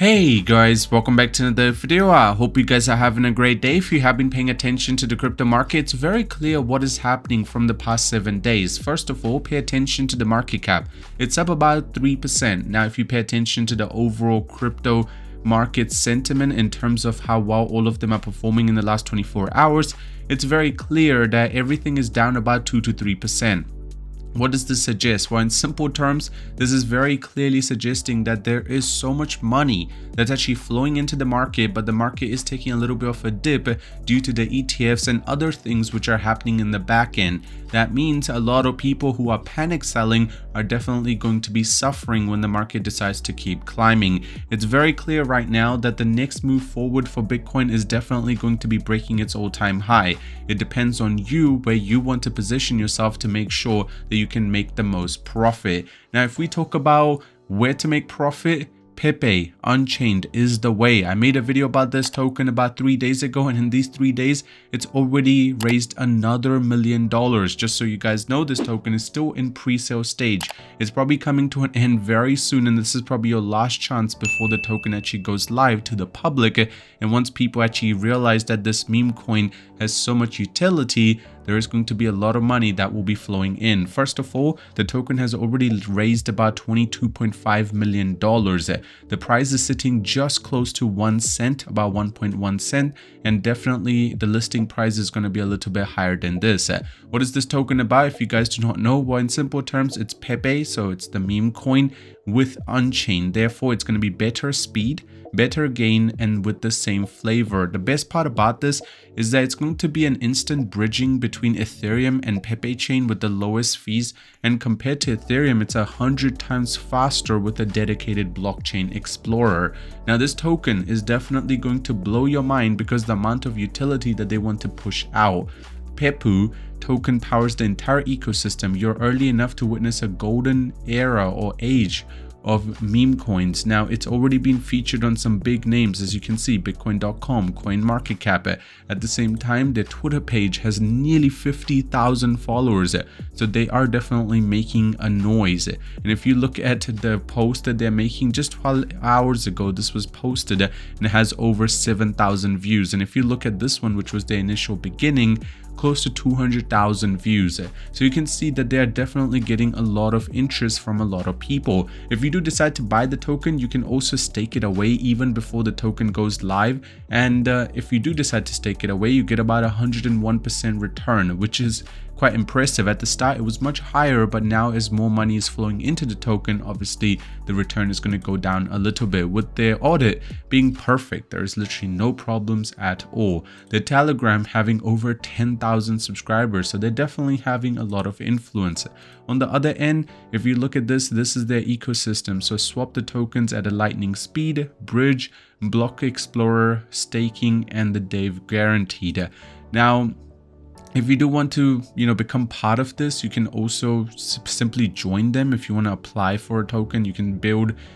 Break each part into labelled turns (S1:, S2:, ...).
S1: Hey guys, welcome back to another video. I hope you guys are having a great day. If you have been paying attention to the crypto market, it's very clear what is happening from the past 7 days. First of all, pay attention to the market cap. It's up about 3%. Now, if you pay attention to the overall crypto market sentiment in terms of how well all of them are performing in the last 24 hours, it's very clear that everything is down about 2 to 3%. What does this suggest? Well, in simple terms, this is very clearly suggesting that there is so much money that's actually flowing into the market, but the market is taking a little bit of a dip due to the ETFs and other things which are happening in the back end. That means a lot of people who are panic selling are definitely going to be suffering when the market decides to keep climbing. It's very clear right now that the next move forward for Bitcoin is definitely going to be breaking its all-time high. It depends on you where you want to position yourself to make sure that you can make the most profit. Now, if we talk about where to make profit, PEPE Unchained is the way. I made a video about this token about 3 days ago, and in these 3 days it's already raised another $1 million. Just so you guys know, this token is still in pre-sale stage. It's probably coming to an end very soon, and this is probably your last chance before the token actually goes live to the public. And once people actually realize that this meme coin has so much utility, there is going to be a lot of money that will be flowing in. First of all, the token has already raised about $22.5 million. The price is sitting just close to 1 cent, about 1.1 cent, and definitely the listing price is going to be a little bit higher than this. What is this token about? If you guys do not know, well, in simple terms, it's PEPE, so it's the meme coin with Unchained. Therefore, it's going to be better speed, better gain, and with the same flavor. The best part about this is that it's going to be an instant bridging between Ethereum and PEPE Chain with the lowest fees, and compared to Ethereum, it's 100 times faster with a dedicated blockchain explorer. Now, this token is definitely going to blow your mind because the amount of utility that they want to push out. PEPE token powers the entire ecosystem. You're early enough to witness a golden era or age of meme coins. Now, it's already been featured on some big names, as you can see, Bitcoin.com, CoinMarketCap. At the same time, their Twitter page has nearly 50,000 followers, so they are definitely making a noise. And if you look at the post that they're making, just 12 hours ago this was posted, and it has over 7,000 views. And if you look at this one, which was the initial beginning, close to 200,000 views. So you can see that they are definitely getting a lot of interest from a lot of people. If you do decide to buy the token, you can also stake it away even before the token goes live. And if you do decide to stake it away, you get about 101% return, which is quite impressive. At the start it was much higher, but now as more money is flowing into the token, obviously the return is going to go down a little bit. With their audit being perfect, there is literally no problems at all. The Telegram having over 10,000 subscribers, so they're definitely having a lot of influence. On the other end, if you look at this is their ecosystem. So swap the tokens at a lightning speed, bridge, block explorer, staking, and the Dave guaranteed. Now, if you do want to, become part of this, you can also simply join them. If you want to apply for a token, you can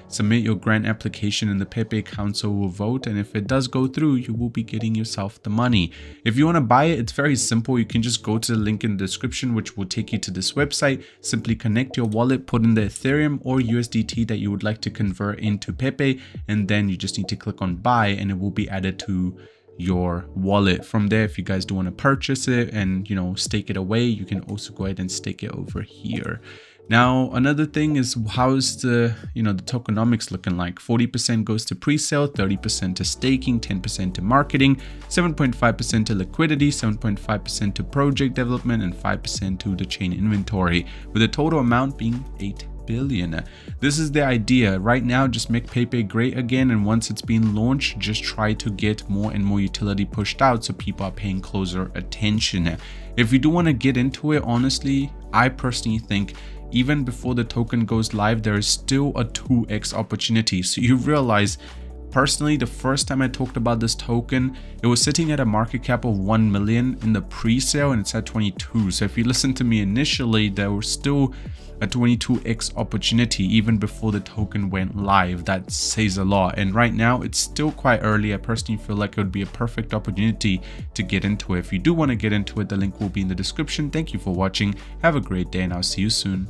S1: submit your grant application, and the PEPE Council will vote. And if it does go through, you will be getting yourself the money. If you want to buy it, it's very simple. You can just go to the link in the description, which will take you to this website. Simply connect your wallet, put in the Ethereum or USDT that you would like to convert into PEPE, and then you just need to click on buy, and it will be added to your wallet. From there, if you guys do want to purchase it and stake it away, you can also go ahead and stake it over here. Now, another thing is, how is the the tokenomics looking like? 40% goes to pre-sale, 30% to staking, 10% to marketing, 7.5% to liquidity, 7.5% to project development, and 5% to the chain inventory, with the total amount being 8 billion. This is the idea. Right now, just make PEPE great again, and once it's been launched, just try to get more and more utility pushed out so people are paying closer attention. If you do want to get into it, honestly, I personally think even before the token goes live, there is still a 2x opportunity. So you realize, personally, the first time I talked about this token, it was sitting at a market cap of 1 million in the pre-sale, and it's at 22. So if you listen to me initially, there was still a 22x opportunity even before the token went live. That says a lot. And right now it's still quite early. I personally feel like it would be a perfect opportunity to get into it. If you do want to get into it, the link will be in the description. Thank you for watching. Have a great day, and I'll see you soon.